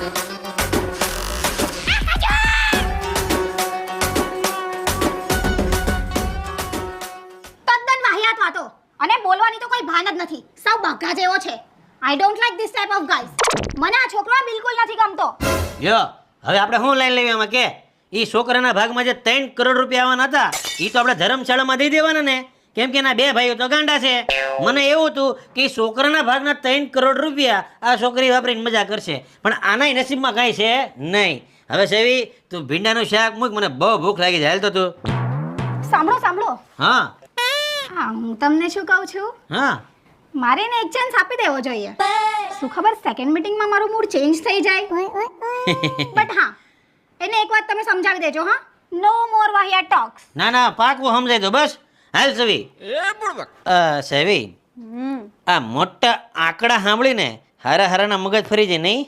તદ્દન વાહિયાત વાતો અને બોલવાની તો કોઈ ભાન જ નથી. સાવ બગા જેવો છે. I don't like this type of guys. મને આ છોકરો બિલકુલ નથી ગમતો. યો હવે આપણે શું લાઈન લેવી આમાં કે ઈ છોકરાના ભાગમાં જે 3 કરોડ રૂપિયા આવવાના હતા ઈ તો આપણે ધર્મશાળામાં દઈ દેવાના ને, કેમ કે એના 2 ભાઈઓ તો ગાંડા છે. મને એવું હતું કે છોકરાના ભાગના 3 કરોડ રૂપિયા આ છોકરી વાપરીને મજા કરશે, પણ આનાય નસીબમાં કાંઈ છે નહીં. હવે સેવી તું ભીંડાનું શાક મૂક, મને બહુ ભૂખ લાગી છે. હાલ તો તું. સાંભળો સાંભળો. હા હા હું તમને શું કહું છું, હા મારે એને એક ચાન્સ આપી દેવો જોઈએ. શું ખબર સેકન્ડ મીટિંગમાં મારું મૂડ ચેન્જ થઈ જાય. બટ હા એને એક વાત તમે સમજાવી દેજો. હા, નો મોર વાહિયા ટોક્સ. ના ના પાકું સમજાય તો બસ. હાલ સેવી. સેવી આ મોટા આંકડા સાંભળીને હારા હારાના મગજ ફરી જાય નહીં?